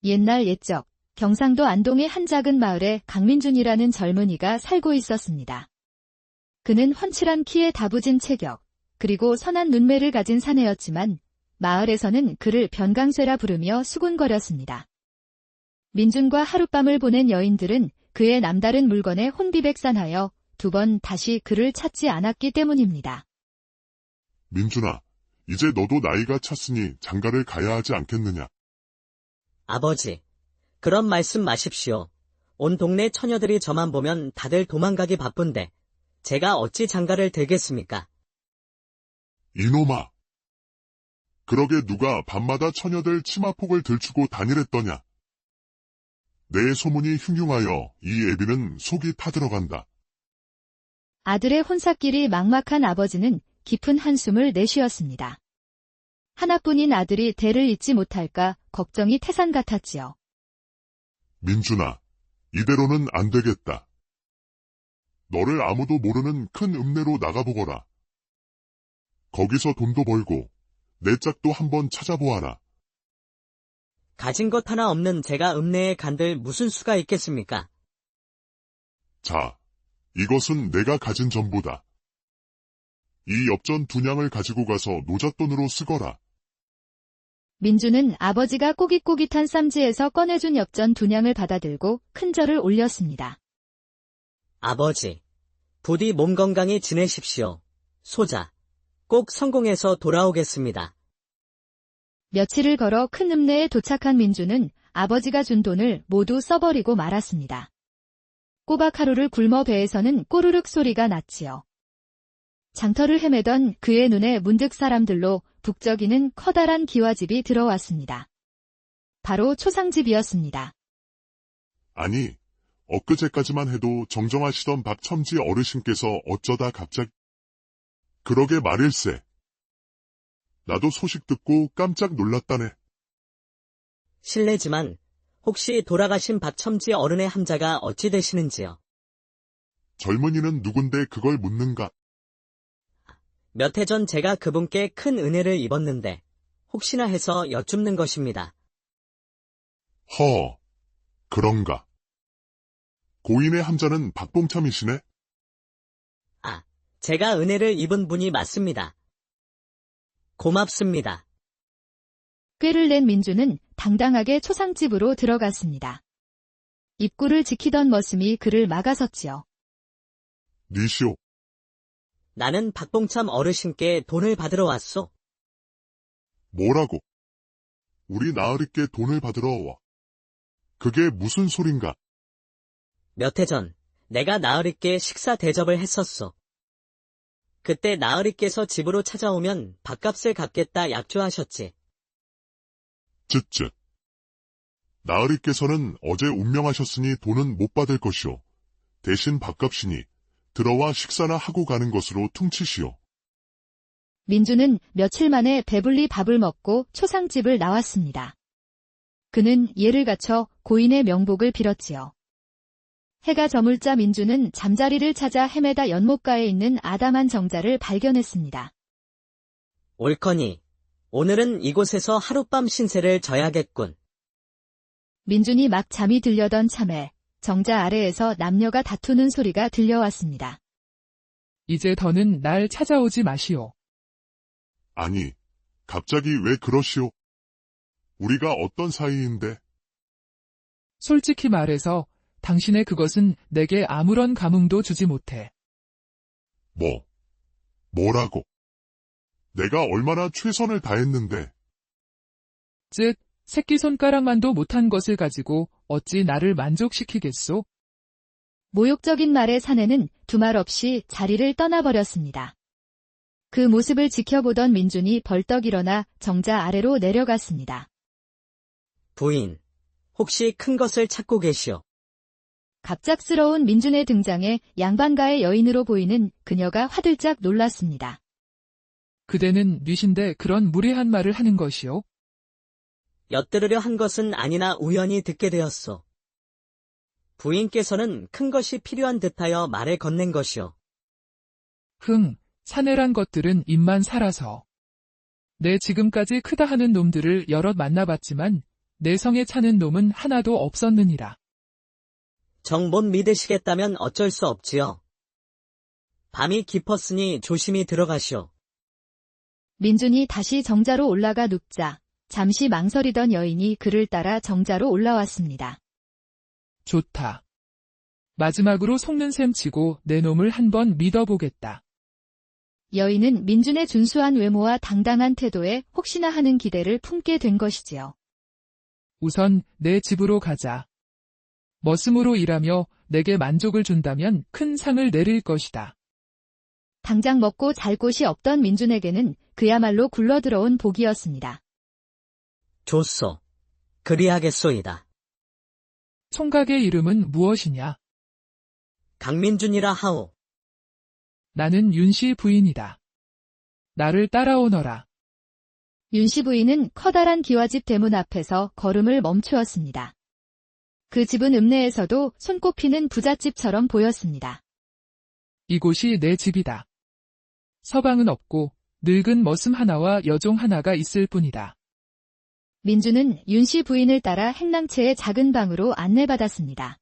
옛날 옛적 경상도 안동의 한 작은 마을에 강민준이라는 젊은이가 살고 있었습니다. 그는 훤칠한 키에 다부진 체격, 그리고 선한 눈매를 가진 사내였지만 마을에서는 그를 변강쇠라 부르며 수군거렸습니다. 민준과 하룻밤을 보낸 여인들은 그의 남다른 물건에 혼비백산하여 2번 다시 그를 찾지 않았기 때문입니다. 민준아, 이제 너도 나이가 찼으니 장가를 가야 하지 않겠느냐? 아버지, 그런 말씀 마십시오. 온 동네 처녀들이 저만 보면 다들 도망가기 바쁜데 제가 어찌 장가를 들겠습니까? 이놈아! 그러게 누가 밤마다 처녀들 치마폭을 들추고 다니랬더냐? 내 소문이 흉흉하여 이 애비는 속이 타들어간다. 아들의 혼사길이 막막한 아버지는 깊은 한숨을 내쉬었습니다. 하나뿐인 아들이 대를 잇지 못할까 걱정이 태산 같았지요. 민준아, 이대로는 안 되겠다. 너를 아무도 모르는 큰 읍내로 나가보거라. 거기서 돈도 벌고 내 짝도 한번 찾아보아라. 가진 것 하나 없는 제가 읍내에 간들 무슨 수가 있겠습니까? 자, 이것은 내가 가진 전부다. 이 엽전 2냥을 가지고 가서 노잣돈으로 쓰거라. 민준은 아버지가 꼬깃꼬깃한 쌈지에서 꺼내준 엽전 2냥을 받아들고 큰 절을 올렸습니다. 아버지, 부디 몸 건강히 지내십시오. 소자, 꼭 성공해서 돌아오겠습니다. 며칠을 걸어 큰 읍내에 도착한 민준은 아버지가 준 돈을 모두 써버리고 말았습니다. 꼬박 하루를 굶어 배에서는 꼬르륵 소리가 났지요. 장터를 헤매던 그의 눈에 문득 사람들로 북적이는 커다란 기와집이 들어왔습니다. 바로 초상집이었습니다. 아니, 엊그제까지만 해도 정정하시던 박첨지 어르신께서 어쩌다 갑자기... 그러게 말일세. 나도 소식 듣고 깜짝 놀랐다네. 실례지만 혹시 돌아가신 박첨지 어른의 함자가 어찌 되시는지요? 젊은이는 누군데 그걸 묻는가? 몇 해 전 제가 그분께 큰 은혜를 입었는데 혹시나 해서 여쭙는 것입니다. 허, 그런가. 고인의 함자는 박봉참이시네? 아, 제가 은혜를 입은 분이 맞습니다. 고맙습니다. 꾀를 낸 민준은 당당하게 초상집으로 들어갔습니다. 입구를 지키던 머슴이 그를 막아섰지요. 니시오. 나는 박봉참 어르신께 돈을 받으러 왔소. 뭐라고? 우리 나으리께 돈을 받으러 와. 그게 무슨 소린가? 몇 해 전 내가 나으리께 식사 대접을 했었소. 그때 나으리께서 집으로 찾아오면 밥값을 갚겠다 약조하셨지. 쯧쯧. 나으리께서는 어제 운명하셨으니 돈은 못 받을 것이오. 대신 밥값이니 들어와 식사나 하고 가는 것으로 퉁치시오. 민준은 며칠 만에 배불리 밥을 먹고 초상집을 나왔습니다. 그는 예를 갖춰 고인의 명복을 빌었지요. 해가 저물자 민준은 잠자리를 찾아 헤매다 연못가에 있는 아담한 정자를 발견했습니다. 옳거니 오늘은 이곳에서 하룻밤 신세를 져야겠군. 민준이 막 잠이 들려던 참에 정자 아래에서 남녀가 다투는 소리가 들려왔습니다. 이제 더는 날 찾아오지 마시오. 아니, 갑자기 왜 그러시오? 우리가 어떤 사이인데? 솔직히 말해서 당신의 그것은 내게 아무런 감흥도 주지 못해. 뭐라고? 내가 얼마나 최선을 다했는데. 즉, 새끼손가락만도 못한 것을 가지고 어찌 나를 만족시키겠소? 모욕적인 말에 사내는 두말 없이 자리를 떠나버렸습니다. 그 모습을 지켜보던 민준이 벌떡 일어나 정자 아래로 내려갔습니다. 부인, 혹시 큰 것을 찾고 계시오? 갑작스러운 민준의 등장에 양반가의 여인으로 보이는 그녀가 화들짝 놀랐습니다. 그대는 뉘신데 그런 무례한 말을 하는 것이오? 엿들으려 한 것은 아니나 우연히 듣게 되었소. 부인께서는 큰 것이 필요한 듯하여 말을 건넨 것이오. 사내란 것들은 입만 살아서. 내 지금까지 크다 하는 놈들을 여럿 만나봤지만 내 성에 차는 놈은 하나도 없었느니라. 정 못 믿으시겠다면 어쩔 수 없지요. 밤이 깊었으니 조심히 들어가시오. 민준이 다시 정자로 올라가 눕자 잠시 망설이던 여인이 그를 따라 정자로 올라왔습니다. 좋다. 마지막으로 속는 셈 치고 내 놈을 한번 믿어보겠다. 여인은 민준의 준수한 외모와 당당한 태도에 혹시나 하는 기대를 품게 된 것이지요. 우선 내 집으로 가자. 머슴으로 일하며 내게 만족을 준다면 큰 상을 내릴 것이다. 당장 먹고 잘 곳이 없던 민준에게는 그야말로 굴러들어온 복이었습니다. 좋소. 그리하겠소이다. 총각의 이름은 무엇이냐? 강민준이라 하오. 나는 윤씨 부인이다. 나를 따라오너라. 윤씨 부인은 커다란 기와집 대문 앞에서 걸음을 멈추었습니다. 그 집은 읍내에서도 손꼽히는 부잣집처럼 보였습니다. 이곳이 내 집이다. 서방은 없고 늙은 머슴 하나와 여종 하나가 있을 뿐이다. 민준은 윤씨 부인을 따라 행랑채의 작은 방으로 안내받았습니다.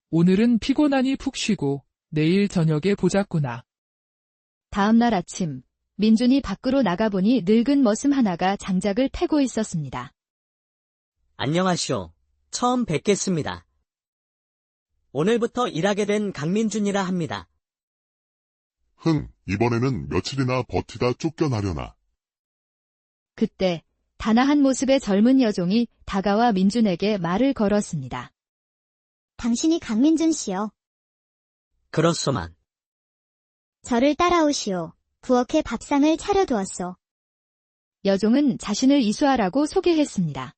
오늘은 피곤하니 푹 쉬고 내일 저녁에 보자꾸나. 다음 날 아침, 민준이 밖으로 나가보니 늙은 머슴 하나가 장작을 패고 있었습니다. 안녕하시오. 처음 뵙겠습니다. 오늘부터 일하게 된 강민준이라 합니다. 흥, 이번에는 며칠이나 버티다 쫓겨나려나. 그때 단아한 모습의 젊은 여종이 다가와 민준에게 말을 걸었습니다. 당신이 강민준 씨요. 그렇소만. 저를 따라오시오. 부엌에 밥상을 차려두었소. 여종은 자신을 이수하라고 소개했습니다.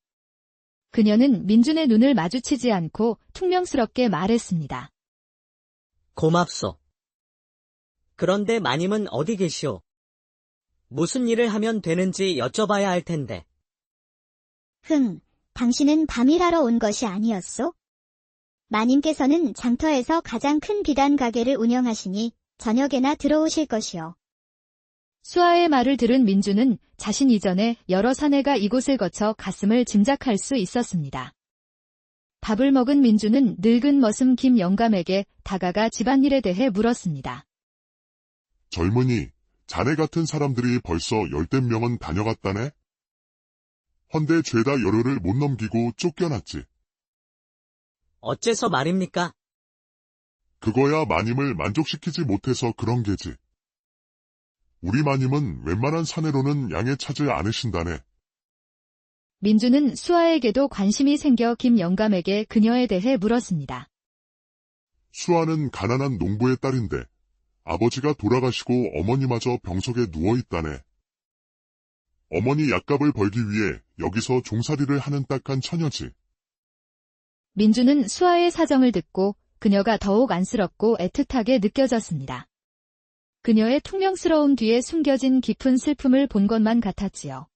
그녀는 민준의 눈을 마주치지 않고 퉁명스럽게 말했습니다. 고맙소. 그런데 마님은 어디 계시오? 무슨 일을 하면 되는지 여쭤봐야 할 텐데. 당신은 밤일하러 온 것이 아니었소? 마님께서는 장터에서 가장 큰 비단 가게를 운영하시니 저녁에나 들어오실 것이요. 수아의 말을 들은 민준은 자신 이전에 여러 사내가 이곳을 거쳐 갔음을 짐작할 수 있었습니다. 밥을 먹은 민준은 늙은 머슴 김 영감에게 다가가 집안일에 대해 물었습니다. 젊은이, 자네 같은 사람들이 벌써 10댓 명은 다녀갔다네? 헌데 죄다 열흘을 못 넘기고 쫓겨났지. 어째서 말입니까? 그거야 마님을 만족시키지 못해서 그런 게지. 우리 마님은 웬만한 사내로는 양해 차지 않으신다네. 민준은 수아에게도 관심이 생겨 김 영감에게 그녀에 대해 물었습니다. 수아는 가난한 농부의 딸인데 아버지가 돌아가시고 어머니마저 병석에 누워있다네. 어머니 약값을 벌기 위해 여기서 종살이를 하는 딱한 처녀지. 민준은 수아의 사정을 듣고 그녀가 더욱 안쓰럽고 애틋하게 느껴졌습니다. 그녀의 퉁명스러움 뒤에 숨겨진 깊은 슬픔을 본 것만 같았지요.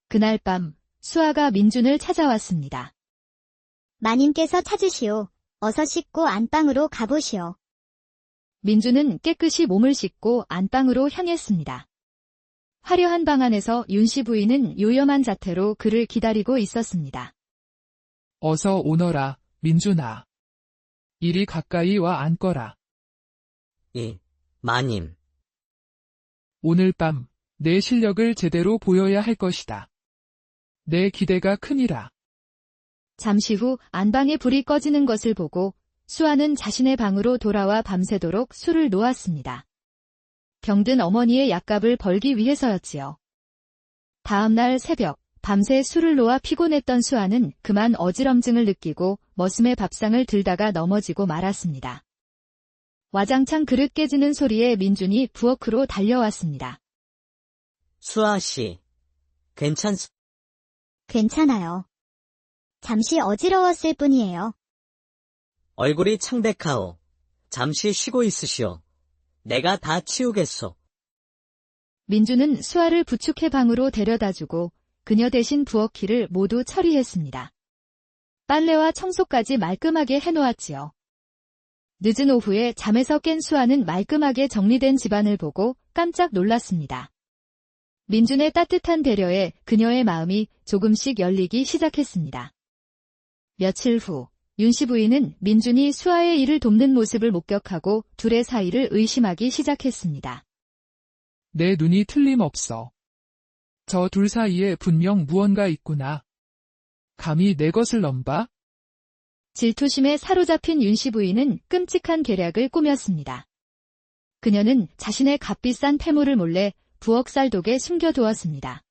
그날 밤 수아가 민준을 찾아왔습니다. 마님께서 찾으시오. 어서 씻고 안방으로 가보시오. 민준은 깨끗이 몸을 씻고 안방으로 향했습니다. 화려한 방 안에서 윤씨 부인은 요염한 자태로 그를 기다리고 있었습니다. 어서 오너라, 민준아. 이리 가까이 와 앉거라. 마님. 오늘 밤 내 실력을 제대로 보여야 할 것이다. 내 기대가 크니라. 잠시 후 안방에 불이 꺼지는 것을 보고 수아는 자신의 방으로 돌아와 밤새도록 술을 놓았습니다. 병든 어머니의 약값을 벌기 위해서였지요. 다음 날 새벽, 밤새 술을 놓아 피곤했던 수아는 그만 어지럼증을 느끼고 머슴의 밥상을 들다가 넘어지고 말았습니다. 와장창 그릇 깨지는 소리에 민준이 부엌으로 달려왔습니다. 수아 씨, 괜찮아요. 잠시 어지러웠을 뿐이에요. 얼굴이 창백하오. 잠시 쉬고 있으시오. 내가 다 치우겠소. 민준은 수아를 부축해 방으로 데려다주고 그녀 대신 부엌일을 모두 처리했습니다. 빨래와 청소까지 말끔하게 해놓았지요. 늦은 오후에 잠에서 깬 수아는 말끔하게 정리된 집안을 보고 깜짝 놀랐습니다. 민준의 따뜻한 배려에 그녀의 마음이 조금씩 열리기 시작했습니다. 며칠 후, 윤씨 부인은 민준이 수아의 일을 돕는 모습을 목격하고 둘의 사이를 의심하기 시작했습니다. 내 눈이 틀림없어. 저 둘 사이에 분명 무언가 있구나. 감히 내 것을 넘봐? 질투심에 사로잡힌 윤씨 부인은 끔찍한 계략을 꾸몄습니다. 그녀는 자신의 값비싼 폐물을 몰래 부엌 쌀독에 숨겨두었습니다.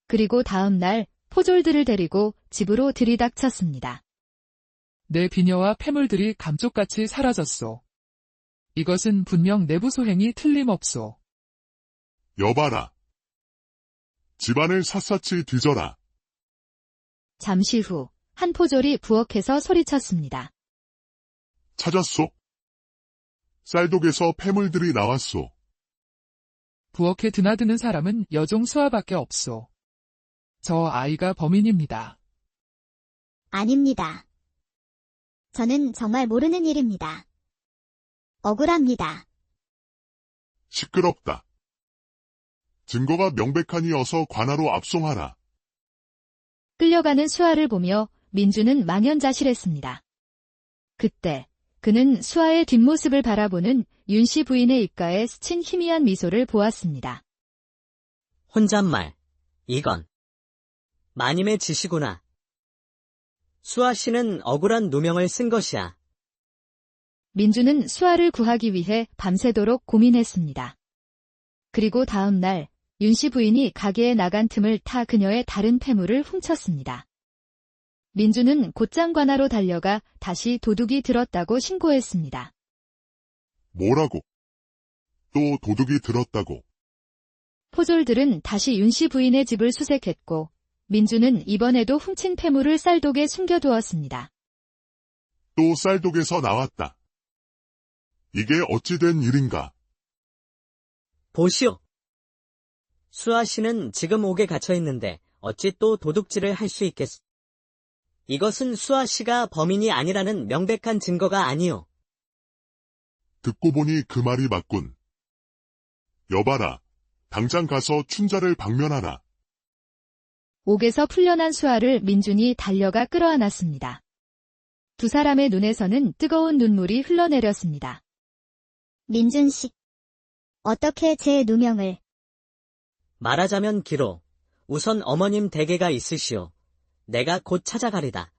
그리고 다음 날 포졸들을 데리고 집으로 들이닥쳤습니다. 내 비녀와 폐물들이 감쪽같이 사라졌소. 이것은 분명 내부 소행이 틀림없소. 여봐라. 집안을 샅샅이 뒤져라. 잠시 후 한 포졸이 부엌에서 소리쳤습니다. 찾았소. 쌀독에서 폐물들이 나왔소. 부엌에 드나드는 사람은 여종 수아밖에 없소. 저 아이가 범인입니다. 아닙니다. 저는 정말 모르는 일입니다. 억울합니다. 시끄럽다. 증거가 명백하니 어서 관하로 압송하라. 끌려가는 수아를 보며 민주는 망연자실했습니다. 그때 그는 수아의 뒷모습을 바라보는 윤씨 부인의 입가에 스친 희미한 미소를 보았습니다. 혼잣말. 이건 마님의 짓이구나. 수아 씨는 억울한 누명을 쓴 것이야. 민주는 수아를 구하기 위해 밤새도록 고민했습니다. 그리고 다음 날 윤씨 부인이 가게에 나간 틈을 타 그녀의 다른 폐물을 훔쳤습니다. 민주는 곧장 관하로 달려가 다시 도둑이 들었다고 신고했습니다. 뭐라고? 또 도둑이 들었다고. 포졸들은 다시 윤씨 부인의 집을 수색했고 민주는 이번에도 훔친 폐물을 쌀독에 숨겨두었습니다. 또 쌀독에서 나왔다. 이게 어찌 된 일인가? 보시오. 수아 씨는 지금 옥에 갇혀 있는데 어찌 또 도둑질을 할 수 있겠소? 이것은 수아 씨가 범인이 아니라는 명백한 증거가 아니오. 듣고 보니 그 말이 맞군. 여봐라. 당장 가서 춘자를 방면하라. 옥에서 풀려난 수아를 민준이 달려가 끌어안았습니다. 두 사람의 눈에서는 뜨거운 눈물이 흘러내렸습니다. 민준 씨. 어떻게 제 누명을... 말하자면 기로. 우선 어머님 댁에가 있으시오. 내가 곧 찾아가리다.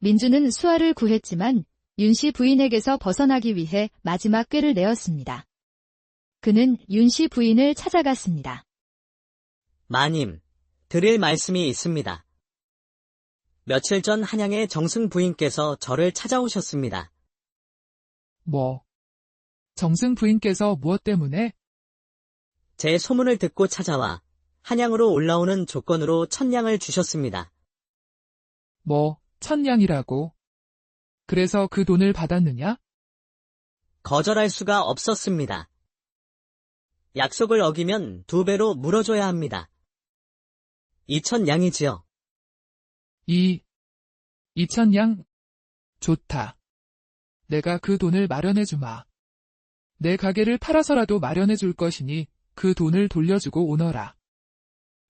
민주는 수아를 구했지만 윤씨 부인에게서 벗어나기 위해 마지막 꾀를 내었습니다. 그는 윤씨 부인을 찾아갔습니다. 마님, 드릴 말씀이 있습니다. 며칠 전 한양의 정승 부인께서 저를 찾아오셨습니다. 뭐? 정승 부인께서 무엇 때문에? 제 소문을 듣고 찾아와 한양으로 올라오는 조건으로 1000냥을 주셨습니다. 뭐, 1000냥이라고? 그래서 그 돈을 받았느냐? 거절할 수가 없었습니다. 약속을 어기면 2배로 물어줘야 합니다. 2000냥이지요. 2000냥? 좋다. 내가 그 돈을 마련해주마. 내 가게를 팔아서라도 마련해줄 것이니 그 돈을 돌려주고 오너라.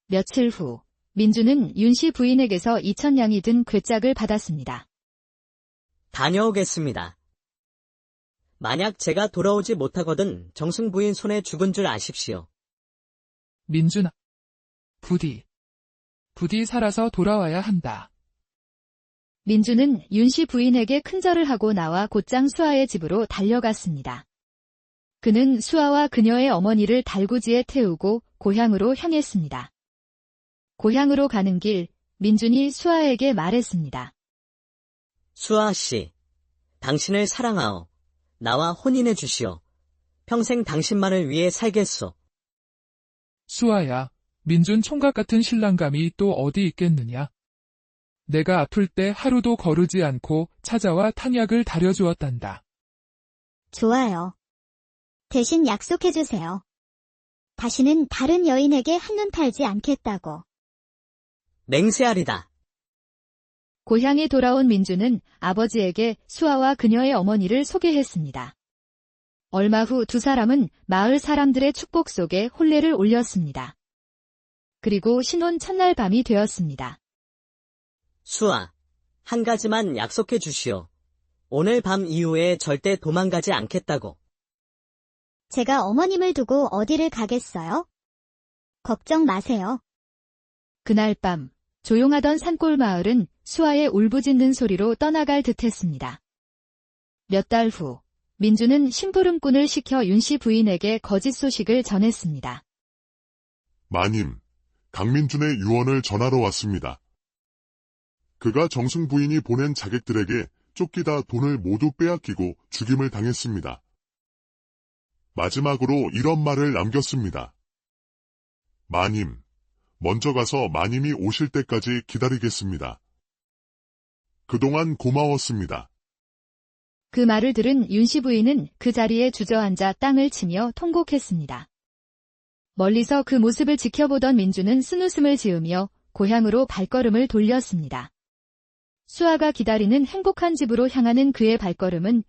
며칠 후 민주는 윤씨 부인에게서 2000냥이 든 괴짝을 받았습니다. 다녀오겠습니다. 만약 제가 돌아오지 못하거든 정승 부인 손에 죽은 줄 아십시오. 민준아. 부디 살아서 돌아와야 한다. 민주는 윤씨 부인에게 큰절을 하고 나와 곧장 수아의 집으로 달려갔습니다. 그는 수아와 그녀의 어머니를 달구지에 태우고 고향으로 향했습니다. 고향으로 가는 길, 민준이 수아에게 말했습니다. 수아 씨, 당신을 사랑하오. 나와 혼인해 주시오. 평생 당신만을 위해 살겠소. 수아야, 민준 총각 같은 신랑감이 또 어디 있겠느냐? 내가 아플 때 하루도 거르지 않고 찾아와 탕약을 다려주었단다. 좋아요. 대신 약속해주세요. 다시는 다른 여인에게 한눈 팔지 않겠다고. 맹세하리다. 고향에 돌아온 민주는 아버지에게 수아와 그녀의 어머니를 소개했습니다. 얼마 후 두 사람은 마을 사람들의 축복 속에 혼례를 올렸습니다. 그리고 신혼 첫날 밤이 되었습니다. 수아, 한 가지만 약속해 주시오. 오늘 밤 이후에 절대 도망가지 않겠다고. 제가 어머님을 두고 어디를 가겠어요? 걱정 마세요. 그날 밤 조용하던 산골 마을은 수아의 울부짖는 소리로 떠나갈 듯했습니다. 몇 달 후 민주는 심부름꾼을 시켜 윤씨 부인에게 거짓 소식을 전했습니다. 마님, 강민준의 유언을 전하러 왔습니다. 그가 정승 부인이 보낸 자객들에게 쫓기다 돈을 모두 빼앗기고 죽임을 당했습니다. 마지막으로 이런 말을 남겼습니다. 마님, 먼저 가서 마님이 오실 때까지 기다리겠습니다. 그동안 고마웠습니다. 그 말을 들은 윤씨 부인은 그 자리에 주저앉아 땅을 치며 통곡했습니다. 멀리서 그 모습을 지켜보던 민주는 쓴웃음을 지으며 고향으로 발걸음을 돌렸습니다. 수아가 기다리는 행복한 집으로 향하는 그의 발걸음은